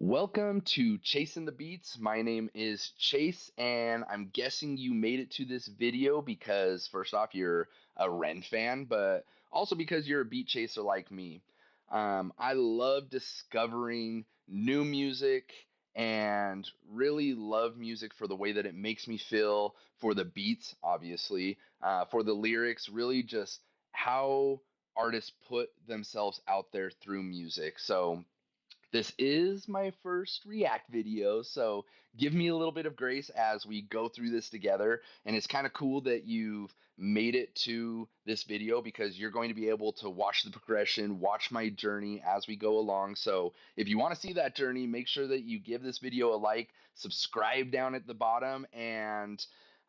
Welcome to Chasing the Beats. My name is Chase, and I'm guessing you made it to this video because, first off, you're a REN fan, but also because you're a beat chaser like me. I love discovering new music and really love music for the way that it makes me feel, for the beats, obviously, for the lyrics, really just how artists put themselves out there through music. So, this is my first React video, so give me a little bit of grace as we go through this together. And it's kind of cool that you've made it to this video because you're going to be able to watch the progression, watch my journey as we go along. So if you want to see that journey, make sure that you give this video a like, subscribe down at the bottom, and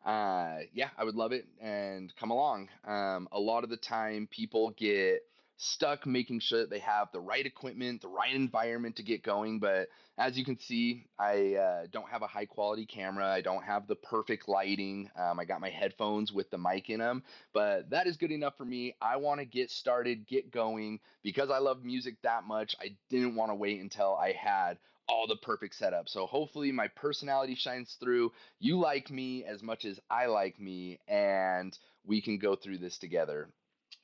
yeah, I would love it. And come along. A lot of the time, people get stuck making sure that they have the right equipment, the right environment to get going. But as you can see, I don't have a high quality camera. I don't have the perfect lighting. I got my headphones with the mic in them, but that is good enough for me. I want to get started, get going because I love music that much. I didn't want to wait until I had all the perfect setup. So hopefully my personality shines through. You like me as much as I like me, and we can go through this together.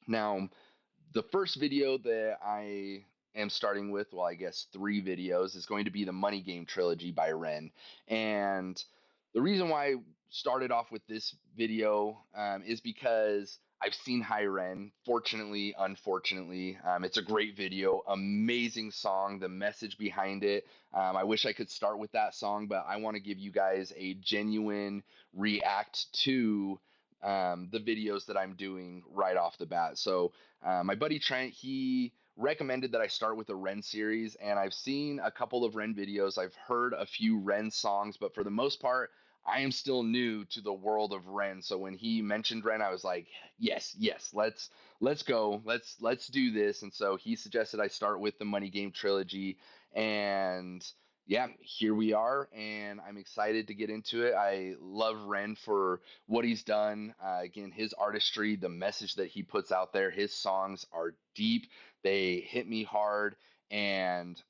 Now, the first video that I am starting with, well, I guess three videos, is going to be the Money Game Trilogy by REN. And the reason why I started off with this video is because I've seen High Ren. Fortunately, unfortunately, it's a great video, amazing song, the message behind it. I wish I could start with that song, but I want to give you guys a genuine react to the videos that I'm doing right off the bat. So my buddy Trent, he recommended that I start with a REN series, and I've seen a couple of REN videos. I've heard a few REN songs, but for the most part, I am still new to the world of REN. So when he mentioned REN, I was like, yes, yes, let's go, let's do this. And so he suggested I start with the Money Game trilogy, and yeah, here we are, and I'm excited to get into it. I love Ren for what he's done. Again, his artistry, the message that he puts out there, his songs are deep. They hit me hard, and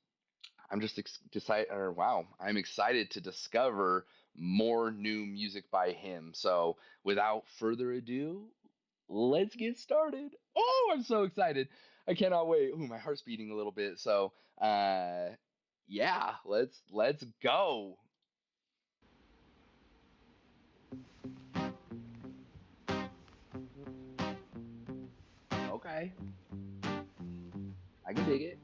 I'm just decided, or wow, I'm excited to discover more new music by him. So, without further ado, let's get started. Oh, I'm so excited! I cannot wait. Ooh, my heart's beating a little bit. So, yeah, let's go. Okay, I can dig it.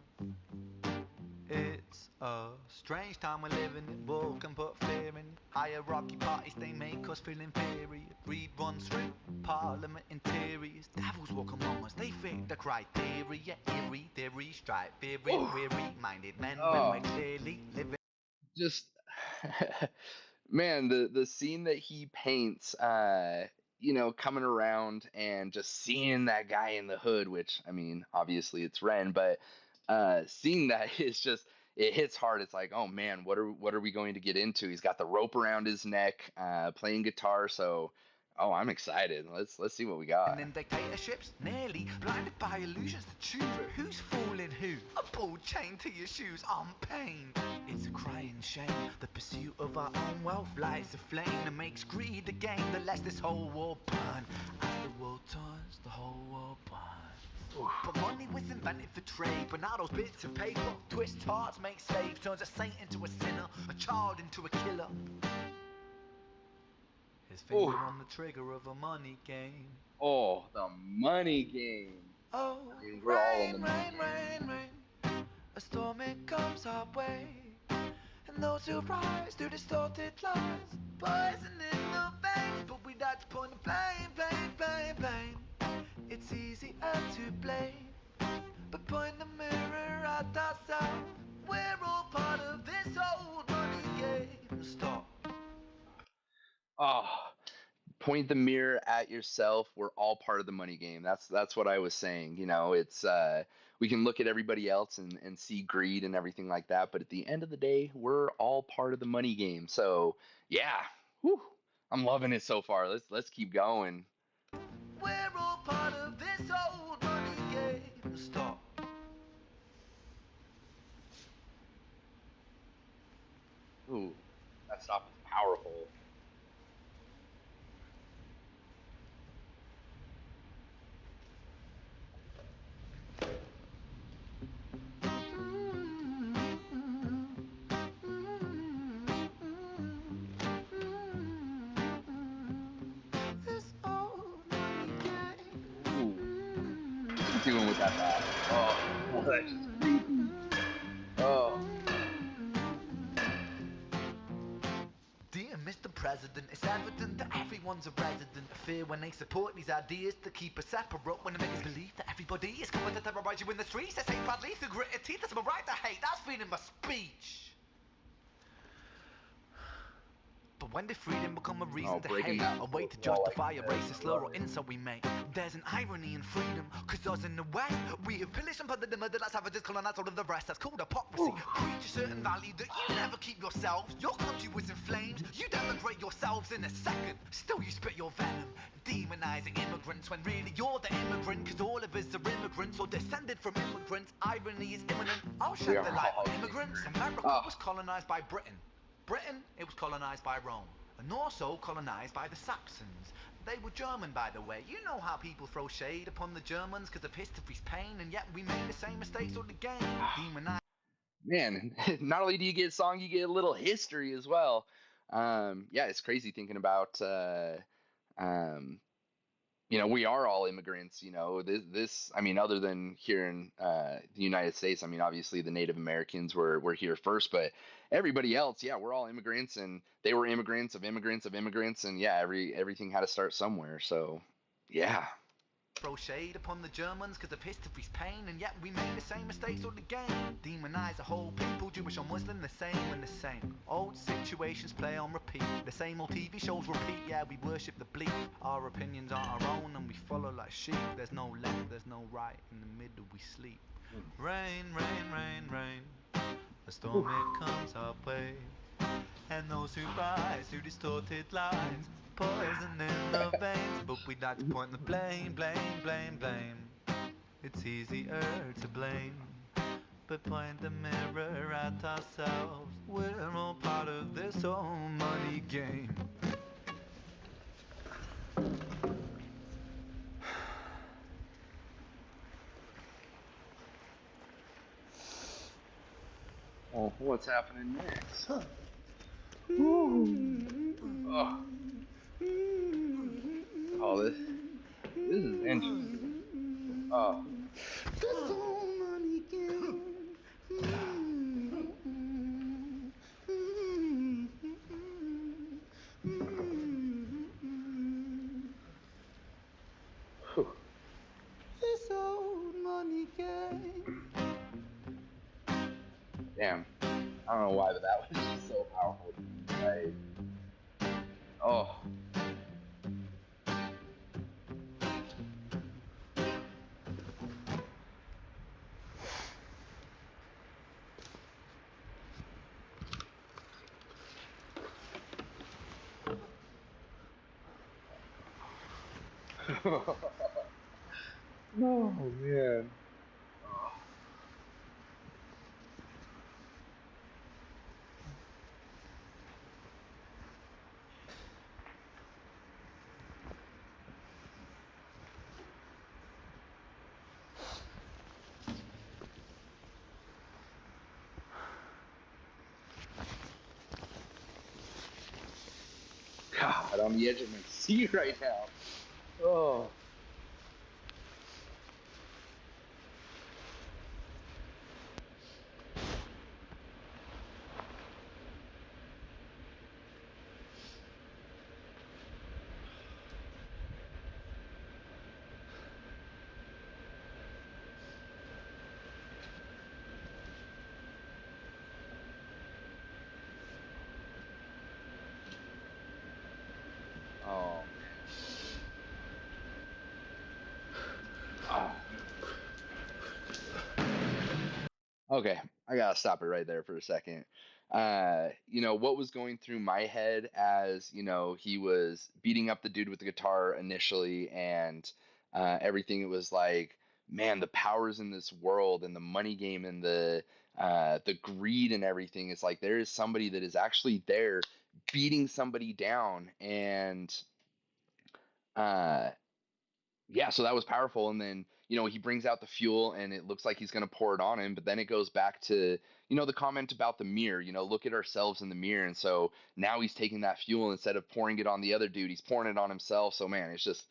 It's a strange time we're living in. War can put fear in. Hierarchy parties, they make us feel inferior. Greed runs through parliament interiors. Devils walk among us, they fit the criteria. Eerie theory, stripe, fearing, Ooh, weary minded men when oh, we're clearly living. just man, the scene that he paints, coming around and just seeing that guy in the hood, which I mean, obviously it's Ren, but seeing that is just it hits hard. It's like, oh man, what are we going to get into? He's got the rope around his neck, playing guitar, so oh, I'm excited. Let's see what we got. And in dictatorships, nearly blinded by illusions to choose. But who's fooling who? A ball chained to your shoes, I'm pain. It's a crying shame. The pursuit of our own wealth lights a flame that makes greed the game that lets this whole world burn. As the world turns, the whole world burns. But money was invented for trade, but now those bits of paper twist hearts, make slaves, turns a saint into a sinner, a child into a killer. His Ooh, finger on the trigger of a money game. oh, the money game. Oh, I mean, we're all in the rain, money rain, game. rain, rain. A storm it comes our way. And those who rise through distorted lines, poison in the veins. But we like to point the blame, blame, blame, blame. It's easier to blame, but point the mirror at ourselves. We're all part of this old money game. Stop. Oh, point the mirror at yourself. We're all part of the money game. That's what I was saying. It's we can look at everybody else and see greed and everything like that, but at the end of the day, we're all part of the money game. So yeah, whew, I'm loving it so far. Let's keep going. We're all part of this old money game. Stop. Ooh, that stuff is powerful. Ooh, what are you doing with that bat? Oh, oh, that's just creepy. Oh, Dear Mr. President, it's evident that everyone's a resident of fear when they support these ideas to keep us separate. When they make us believe that everybody is coming to terrorize you in the streets. They say proudly through gritted teeth, it's my right to hate. That's freedom of speech. But when did freedom become a reason oh, to breaking hate? that A way fourth to wall like justify you a said. racist I slur love or it. insult we make. There's an irony in freedom, cause us in the West, we have pillaged and plundered the murdered like savages, colonized all of the rest. That's called hypocrisy. Ooh. Preach a certain value that you never keep yourselves. Your country was in flames, you denigrate yourselves in a second. Still you spit your venom, demonizing immigrants when really you're the immigrant, cause all of us are immigrants or descended from immigrants. Irony is imminent. I'll We shed the are light on all immigrants. immigrants. America Oh, was colonized by Britain. Britain, it was colonized by Rome, and also colonized by the Saxons. They were German, by the way. You know how people throw shade upon the Germans because of history's pain, and yet we made the same mistakes all again. Demonize. man, not only do you get a song, you get a little history as well. Yeah, it's crazy thinking about um, we are all immigrants. I mean, other than here in the United States, I mean, obviously the Native Americans were here first, but everybody else, yeah, we're all immigrants, and they were immigrants of immigrants of immigrants, and yeah, everything had to start somewhere. So, yeah. Throw shade upon the Germans because of history's pain, and yet we made the same mistakes all again. Demonize a whole people, Jewish or Muslim, the same and the same. Old situations play on repeat, the same old TV shows repeat. Yeah, we worship the bleak. Our opinions aren't our own, and we follow like sheep. There's no left, there's no right. In the middle, we sleep. Rain, rain, rain, rain. A storm it comes our way. And those who rise through distorted lines, poison in the veins. But we'd like to point the blame, blame, blame, blame. It's easier to blame, but point the mirror at ourselves. We're all part of this whole money game. Oh, what's happening next? Woo. Oh, oh, this is interesting. Oh, This whole money game. whew. This old money game. Damn. I don't know why, but that was just so powerful to me. Like, oh, oh man. Oh. God, on the edge of my seat right now. Oh, oh man. Oh. Okay, I gotta stop it right there for a second. What was going through my head as, he was beating up the dude with the guitar initially and everything, it was like man, the powers in this world and the money game and the greed and everything. It's like there is somebody that is actually there beating somebody down, and uh, yeah, so that was powerful. And then, he brings out the fuel and it looks like he's going to pour it on him. But then it goes back to, the comment about the mirror, look at ourselves in the mirror. And so now he's taking that fuel, instead of pouring it on the other dude, he's pouring it on himself. So, man, it's just,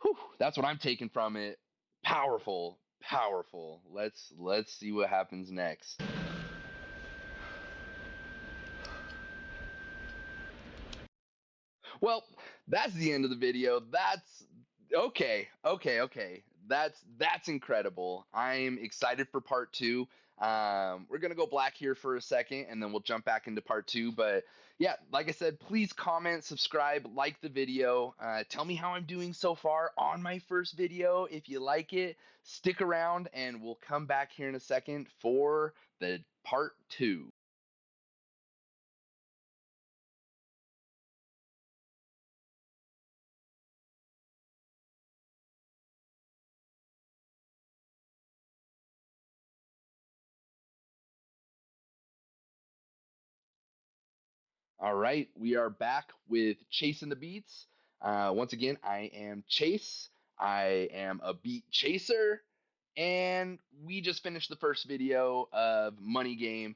whew, that's what I'm taking from it. Powerful, powerful. Let's see what happens next. Well, that's the end of the video. That's okay, okay, okay. That's incredible. I'm excited for part two. We're gonna go black here for a second, and then we'll jump back into part two. But yeah, like I said, please comment, subscribe, like the video. Tell me how I'm doing so far on my first video. If you like it, stick around, and we'll come back here in a second for the part two. All right, we are back with Chasing the Beats. Once again, I am Chase. I am a beat chaser, and we just finished the first video of Money Game.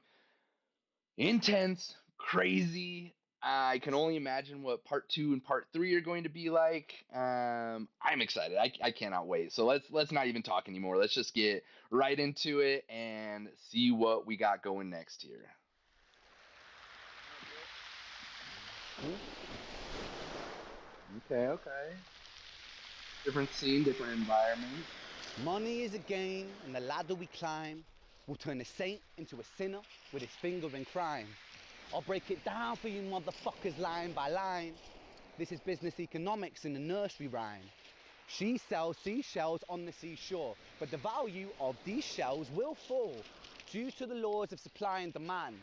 Intense, crazy. I can only imagine what part two and part three are going to be like. I'm excited. I cannot wait. So let's not even talk anymore. Let's just get right into it and see what we got going next here. Okay, okay. Different scene, different environment. Money is a game, and the ladder we climb will turn a saint into a sinner with his finger in crime. I'll break it down for you motherfuckers line by line. This is business economics in a nursery rhyme. She sells seashells on the seashore, but the value of these shells will fall due to the laws of supply and demand.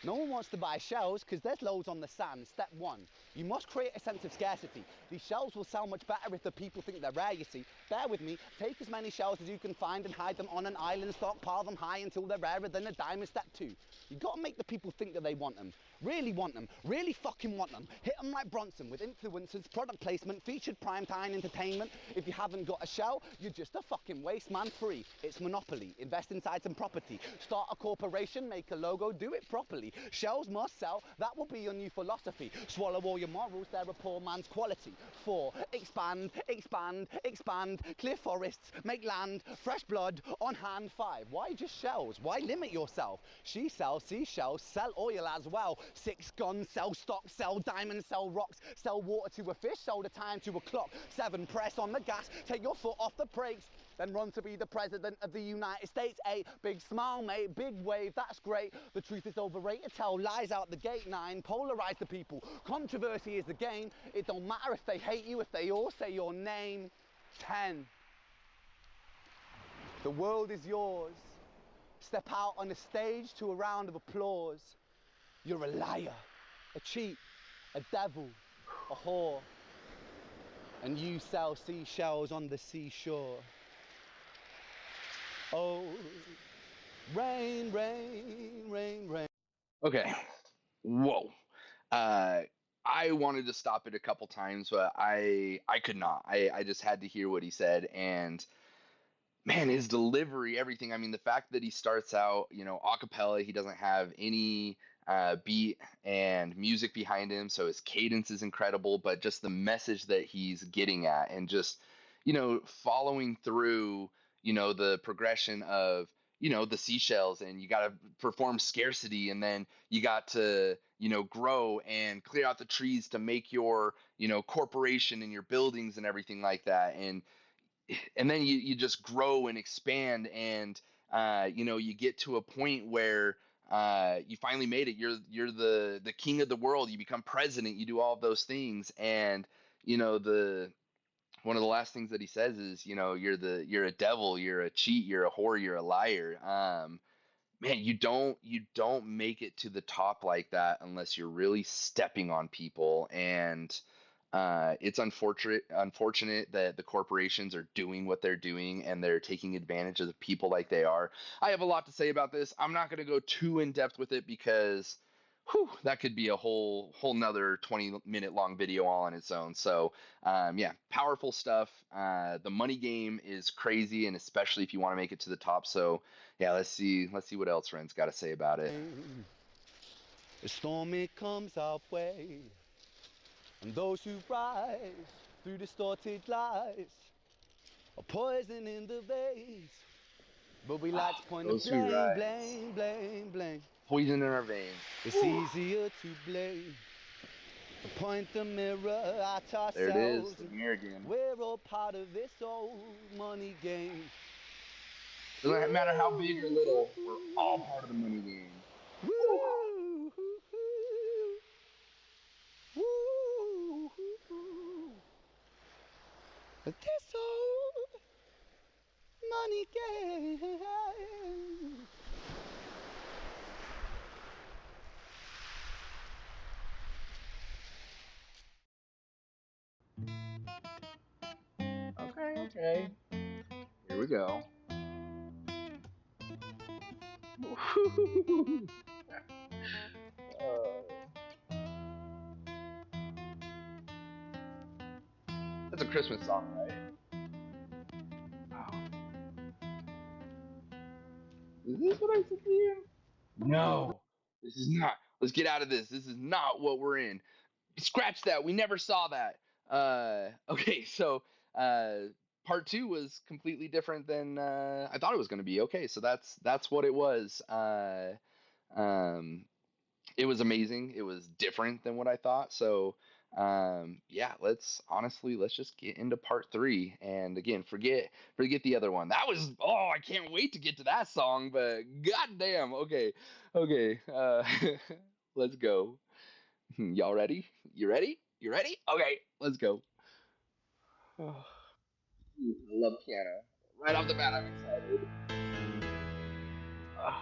No one wants to buy shells because there's loads on the sand. Step one, you must create a sense of scarcity. These shells will sell much better if the people think they're rare, you see. Bear with me, take as many shells as you can find and hide them on an island, stockpile them high until they're rarer than a diamond. Step two, you gotta make the people think that they want them. Really want them, really fucking want them. Hit them like Bronson with influencers, product placement, featured primetime entertainment. If you haven't got a shell, you're just a fucking waste man. Free. It's monopoly. Invest inside some property. Start a corporation, make a logo, do it properly. Shells must sell, that will be your new philosophy. Swallow all your morals, they're a poor man's quality. 4, expand, expand, expand. Clear forests, make land, fresh blood on hand. 5, why just shells? Why limit yourself? She sells seashells, sell oil as well. 6, guns, sell stock, sell diamonds, sell rocks, sell water to a fish, sell the time to a clock. 7, press on the gas, take your foot off the brakes, then run to be the president of the United States. 8, big smile, mate, big wave, that's great. The truth is overrated, tell lies out the gate. 9, polarize the people. Controversy is the game. It don't matter if they hate you, if they all say your name. 10, the world is yours. Step out on the stage to a round of applause. You're a liar, a cheat, a devil, a whore, and you sell seashells on the seashore. Oh, rain, rain, rain, rain. Okay. Whoa. Uh, I wanted to stop it a couple times, but I could not. I just had to hear what he said, and man, his delivery, everything. I mean, the fact that he starts out, a cappella, he doesn't have any beat and music behind him, so his cadence is incredible, but just the message that he's getting at, and just, following through, the progression of, the seashells, and you got to perform scarcity, and then you got to, grow and clear out the trees to make your, corporation and your buildings and everything like that. And then you just grow and expand, and you get to a point where you finally made it. You're the king of the world. You become president. You do all of those things, and the one of the last things that he says is, you're a devil, you're a cheat, you're a whore, you're a liar. Man, you don't make it to the top like that unless you're really stepping on people. And It's unfortunate that the corporations are doing what they're doing and they're taking advantage of the people like they are. I have a lot to say about this. I'm not going to go too in depth with it because that could be a whole nother 20-minute long video all on its own. So yeah, powerful stuff. The money game is crazy, and especially if you want to make it to the top. So yeah, let's see what else Ren's got to say about it. The storm it comes our way, and those who rise through distorted lies are poison in the veins. But we like to point the Those who blame, rise, blame, blame, blame. poison in our veins. It's easier to blame, to point the mirror at There it is, ourselves. the mirror again. We're all part of this old money game. Doesn't matter how big or little, we're all part of the money game. Woo, woo, this old money game. Okay. Here we go. That's a Christmas song, right? Oh, is this what I said to you? No, this is not. Let's get out of this. This is not what we're in. Scratch that. We never saw that. Okay, so part two was completely different than I thought it was going to be. Okay, so that's what it was. Um, it was amazing. It was different than what I thought. So yeah, let's just get into part three. And again, forget the other one. That was I can't wait to get to that song. But goddamn, okay. Let's go. Y'all ready? You ready? You ready? Okay, let's go. Oh, I love piano. Right off the bat, I'm excited. Oh,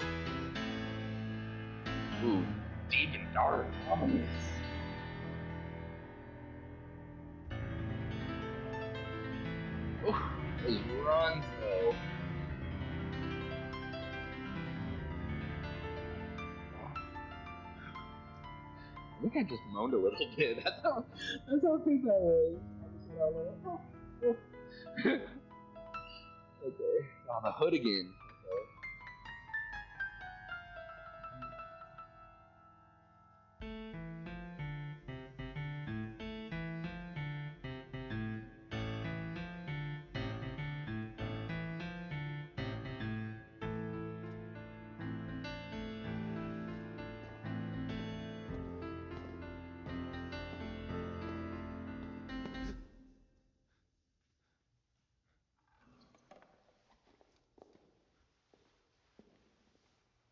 ooh, deep and dark, ominous. Oh, those runs though. Oh, I think I just moaned a little bit. That's how good that was. I just went out like, oh. Okay. On the hood again.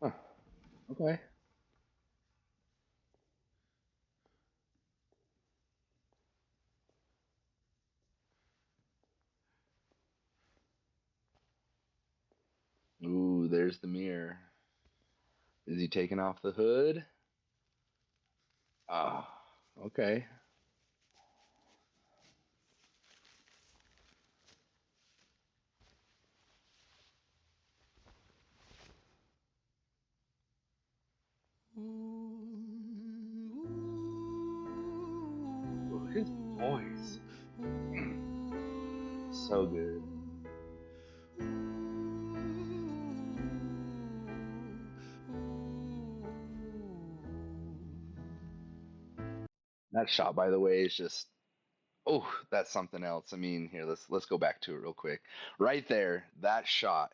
Okay. Huh. Okay. Ooh, there's the mirror. Is he taking off the hood? Ah, okay. Ooh, his voice. Mm, so good. That shot, by the way, is just that's something else. I mean, here let's go back to it real quick. Right there, that shot.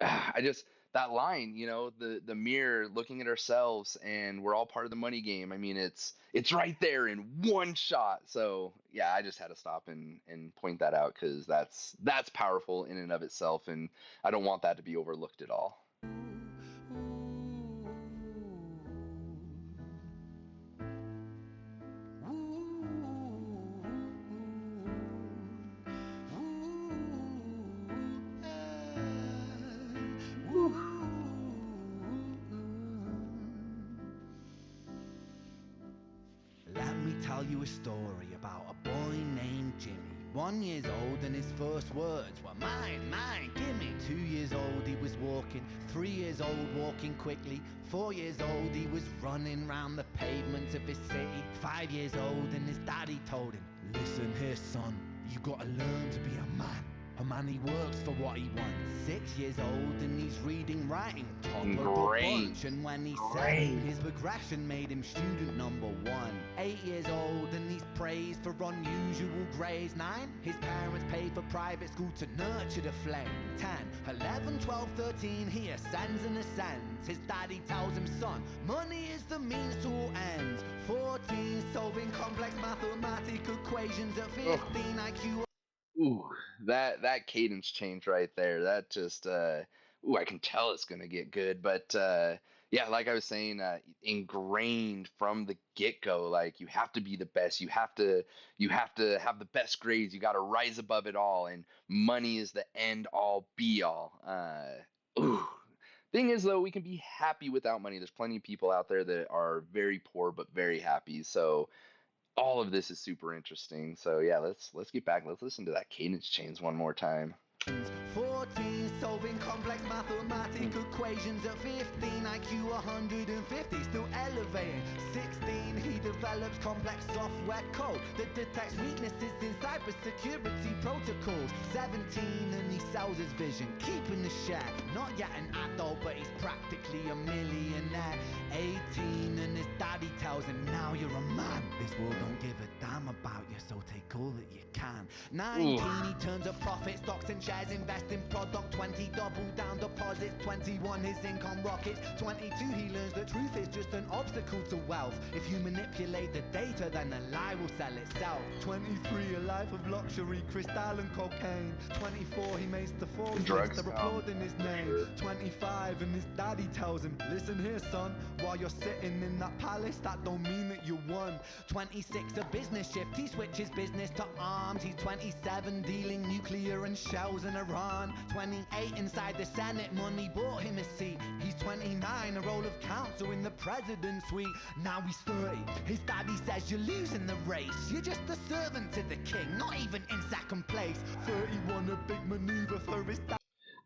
I just that line, the mirror looking at ourselves, and we're all part of the money game. I mean, it's right there in one shot. So yeah, I just had to stop and point that out because that's powerful in and of itself, and I don't want that to be overlooked at all. Whew. Let me tell you a story about a boy Jimmy. 1 year old and his first words were mine, mine, gimme. 2 years old he was walking, 3 years old walking quickly. 4 years old he was running round the pavements of his city. 5 years old and his daddy told him, listen here son, you gotta learn to be a man. A man, he works for what he wants. 6 years old and he's reading, writing, top of the bunch. And when he's 7, his progression made him student number 1. 8 years old and he's praised for unusual grades. 9, his parents paid for private school to nurture the flame. 10, 11, 12, 13, he ascends and ascends. His daddy tells him, son, money is the means to all ends. 14, solving complex mathematical equations. At 15, IQ. Ooh, that cadence change right there. That just ooh, I can tell it's gonna get good. But yeah, like I was saying, ingrained from the get-go, like you have to be the best. You have to have the best grades. You got to rise above it all, and money is the end all be all. Ooh. Thing is though, we can be happy without money. There's plenty of people out there that are very poor but very happy. So all of this is super interesting. So yeah, let's get back. Let's listen to that cadence change one more time. 14, solving complex mathematical equations. At 15, IQ 150, still elevating. 16, he develops complex software code that detects weaknesses in cybersecurity protocols. 17, and he sells his vision, keeping the share. Not yet an adult, but he's practically a millionaire. 18, and his daddy tells him, now you're a man. This world don't give a damn about you, so take all that you can. 19, he turns a profit, stocks and shares, invest in product. 20, double down deposits. 21, his income rockets. 22, he learns that truth is just an obstacle to wealth. If you manipulate the data, then the lie will sell itself. 23, a life of luxury, crystal and cocaine. 24, he makes the Forbes list, they're applauding his name. 25, and his daddy tells him, listen here son, while you're sitting in that palace, that don't mean that you won. 26, a business shift, he switches business to arms. He's 27, dealing nuclear and shells in Iran. 28, inside the Senate, money bought him a seat. He's 29, a role of counsel in the president's suite. Now he's 30, his daddy says you're losing the race. You're just a servant to the king, not even in second place. 31, a big maneuver for his dad.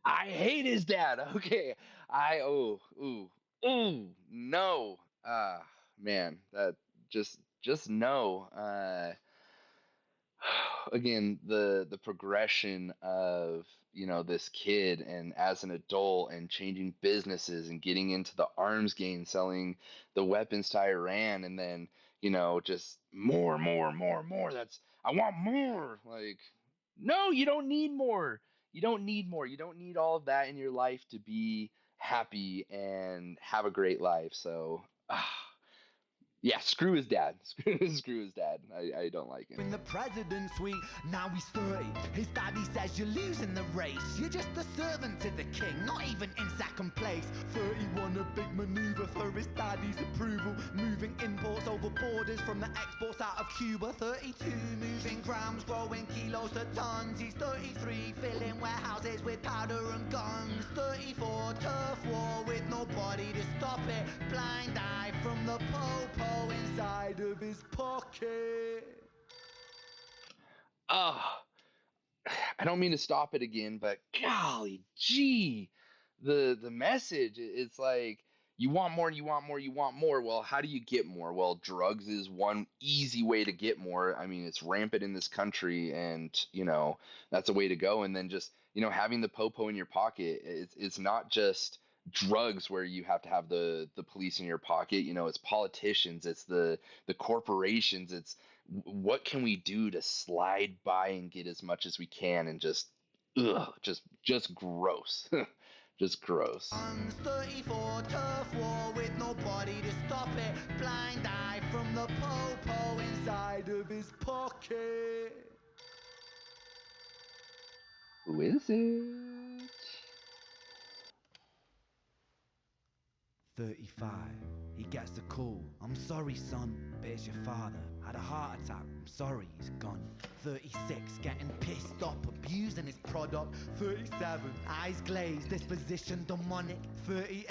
I hate his dad. Okay. Ooh, no. Man, that just no. Again, the progression of, this kid and as an adult and changing businesses and getting into the arms game, selling the weapons to Iran, and then, just more. That's, I want more. Like, no, you don't need more. You don't need more. You don't need all of that in your life to be happy and have a great life. So, yeah, screw his dad. Screw his dad. I don't like him. In the president's suite, now he's 30. His daddy says you're losing the race. You're just a servant to the king, not even in second place. 31, a big maneuver for his daddy's approval. Moving imports over borders from the exports out of Cuba. 32, moving grams, growing kilos to tons. He's 33, filling warehouses with powder and guns. 34, turf war with nobody to stop it. Blind eye from the popo inside of his pocket. Oh, I don't mean to stop it again, but golly gee, the message, it's like you want more, you want more, you want more. Well, how do you get more? Well, drugs is one easy way to get more. I mean, it's rampant in this country, and that's a way to go. And then just having the popo in your pocket, it's not just drugs where you have to have the police in your pocket. It's politicians, it's the corporations, it's what can we do to slide by and get as much as we can, and just gross. Just gross. 34, turf war with nobody to stop it. Blind eye from the popo inside of his pocket. Who is it? 35. He gets a call. I'm sorry, son, but it's your father. had a heart attack. I'm sorry, he's gone. 36, getting pissed up, abusing his product. 37, eyes glazed, disposition demonic. 38,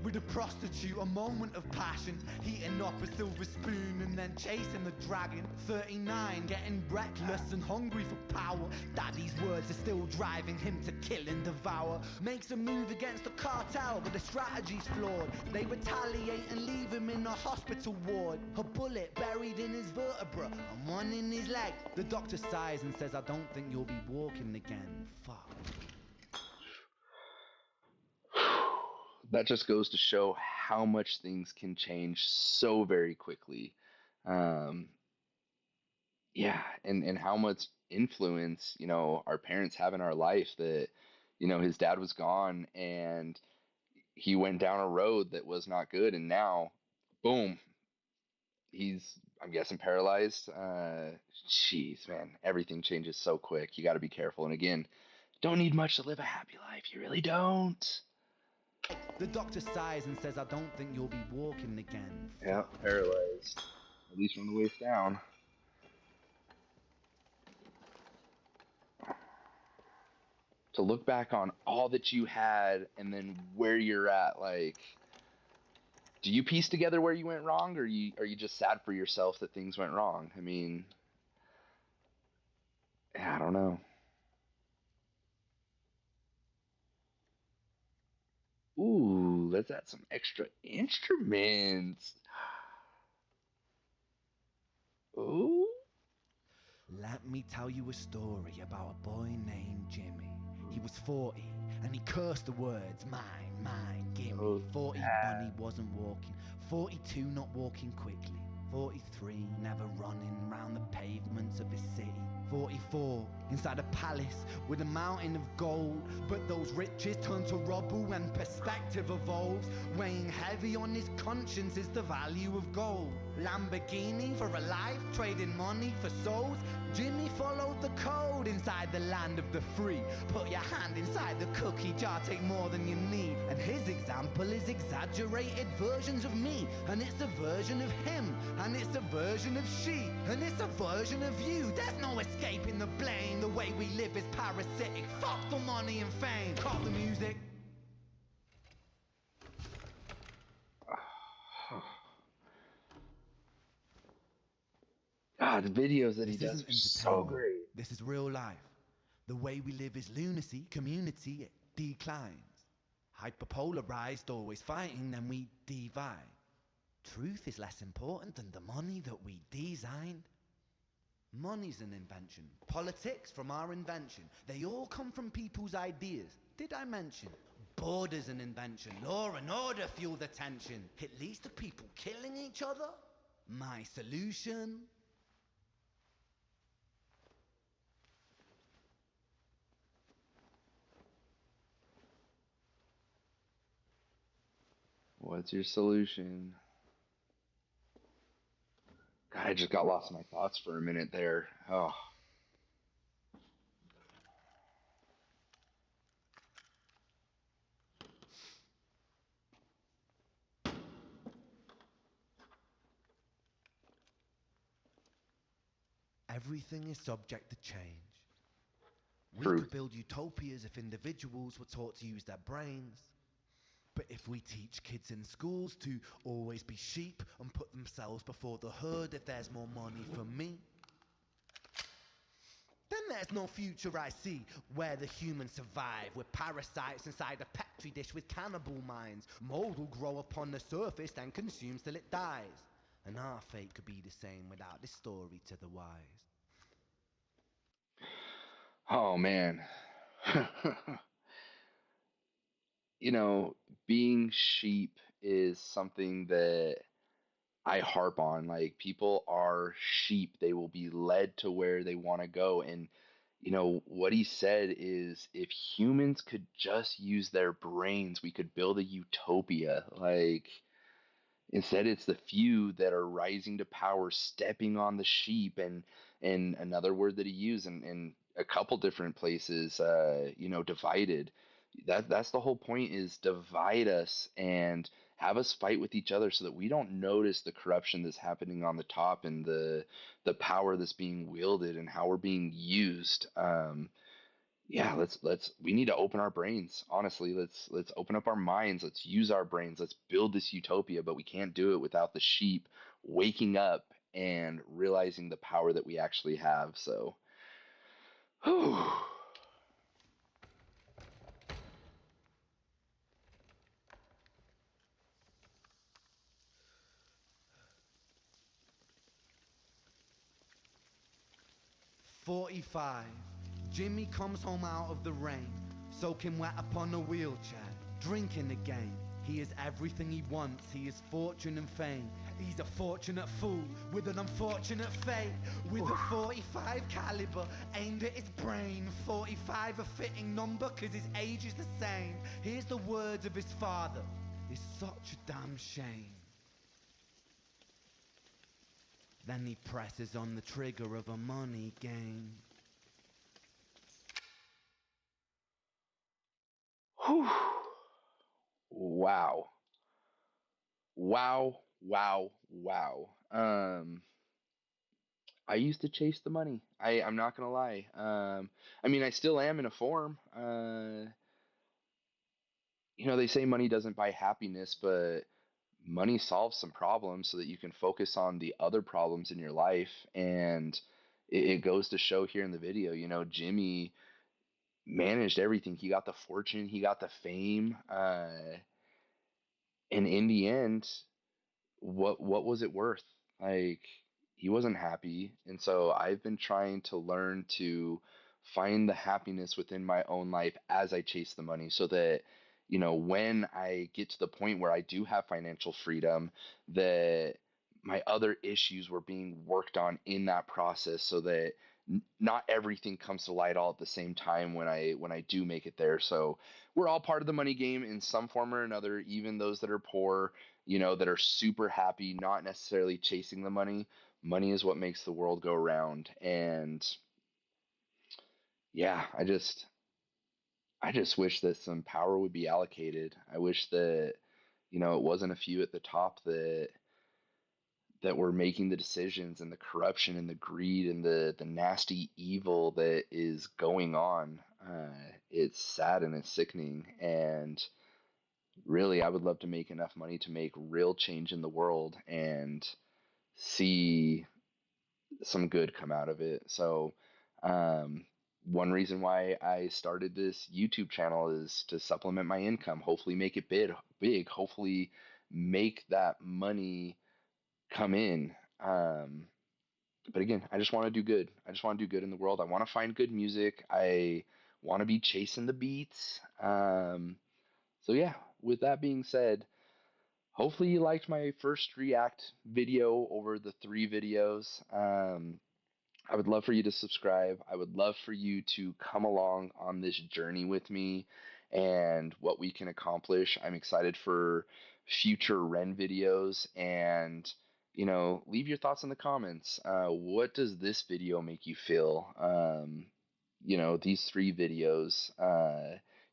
with a prostitute, a moment of passion, heating up a silver spoon and then chasing the dragon. 39, getting reckless and hungry for power. Daddy's words are still driving him to kill and devour. Makes a move against the cartel, but the strategy's flawed. They retaliate and leave him in a hospital ward. A bullet buried in his vertebra and one in his leg. The doctor sighs and says, I don't think you'll be walking again. Fuck. That just goes to show how much things can change so very quickly. Um, yeah, and how much influence, our parents have in our life that, his dad was gone and he went down a road that was not good, and now, boom, he's, I'm guessing, paralyzed. Jeez, man, everything changes so quick. You got to be careful. And again, don't need much to live a happy life. You really don't. The doctor sighs and says, I don't think you'll be walking again. Yeah, paralyzed. At least from the waist down. To look back on all that you had and then where you're at, like, do you piece together where you went wrong, or are you just sad for yourself that things went wrong? I mean, I don't know. Ooh, let's add some extra instruments. Ooh. Let me tell you a story about a boy named Jimmy. He was 40 and he cursed the words, mine, mine, gimme. Oh, 41, he wasn't walking. 42, not walking quickly. 43, never running round the pavements of his city. 44, inside a palace with a mountain of gold. But those riches turn to rubble when perspective evolves. Weighing heavy on his conscience is the value of gold. Lamborghini for a life, trading money for souls. Jimmy followed the code inside the land of the free. Put your hand inside the cookie jar, take more than you need. And his example is exaggerated versions of me. And it's a version of him. And it's a version of she. And it's a version of you. There's no escaping the blame. The way we live is parasitic. Fuck the money and fame. Call the music. God, the videos that he This does isn't are so entertainment. great. This is real life. The way we live is lunacy, community, it declines. Hyperpolarized, always fighting, then we divide. Truth is less important than the money that we designed. Money's an invention. Politics from our invention. They all come from people's ideas. Did I mention? Border's an invention. Law and order fuel the tension. It leads to people killing each other. My solution? What's your solution? God, I just got lost in my thoughts for a minute there. Oh. Everything is subject to change. We Truth. could build utopias if individuals were taught to use their brains. But if we teach kids in schools to always be sheep and put themselves before the herd if there's more money for me, then there's no future I see where the humans survive. We're parasites inside a petri dish with cannibal minds. Mold will grow upon the surface and consumes till it dies. And our fate could be the same without this story to the wise. Oh, man. you know, being sheep is something that I harp on. Like, people are sheep. They will be led to where they want to go. And, what he said is if humans could just use their brains, we could build a utopia. Like, instead, it's the few that are rising to power, stepping on the sheep. And another word that he used in a couple different places, divided. That's the whole point, is divide us and have us fight with each other so that we don't notice the corruption that's happening on the top and the power that's being wielded and how we're being used. Yeah, let's we need to open our brains. Honestly, let's open up our minds. Let's use our brains. Let's build this utopia, but we can't do it without the sheep waking up and realizing the power that we actually have. So, whew. 45. Jimmy comes home out of the rain, soaking wet upon a wheelchair, drinking again. He is everything he wants, he is fortune and fame. He's a fortunate fool with an unfortunate fate. With a 45 caliber aimed at his brain. 45 a fitting number cause his age is the same. Here's the words of his father, it's such a damn shame. Then he presses on the trigger of a money game. Whew. Wow. Wow, wow, wow. I used to chase the money. I'm not gonna lie. I mean, I still am in a form. They say money doesn't buy happiness, but money solves some problems so that you can focus on the other problems in your life. And it goes to show here in the video, Jimmy managed everything. He got the fortune, he got the fame, and in the end, what was it worth? Like, he wasn't happy. And so I've been trying to learn to find the happiness within my own life as I chase the money so that when I get to the point where I do have financial freedom, that my other issues were being worked on in that process so that not everything comes to light all at the same time when I do make it there. So we're all part of the money game in some form or another, even those that are poor, that are super happy, not necessarily chasing the money. Money is what makes the world go round. And yeah, I just wish that some power would be allocated. I wish that, it wasn't a few at the top that were making the decisions, and the corruption and the greed and the nasty evil that is going on. It's sad and it's sickening. And really, I would love to make enough money to make real change in the world and see some good come out of it. So, one reason why I started this YouTube channel is to supplement my income, hopefully make it big, hopefully make that money come in. But again, I just want to do good. I just want to do good in the world. I want to find good music. I want to be chasing the beats. So yeah, with that being said, hopefully you liked my first react video over the 3 videos. I would love for you to subscribe. I would love for you to come along on this journey with me and what we can accomplish. I'm excited for future REN videos, and leave your thoughts in the comments. What does this video make you feel? These 3 videos.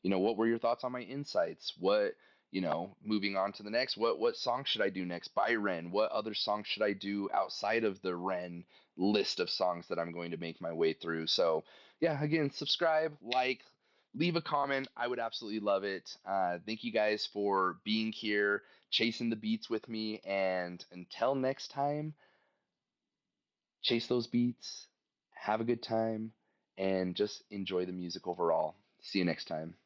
What were your thoughts on my insights? Moving on to the next, what song should I do next by REN? What other songs should I do outside of the REN list of songs that I'm going to make my way through? So yeah, again, subscribe, like, leave a comment. I would absolutely love it. Thank you guys for being here, chasing the beats with me, and until next time, chase those beats, have a good time, and just enjoy the music overall. See you next time.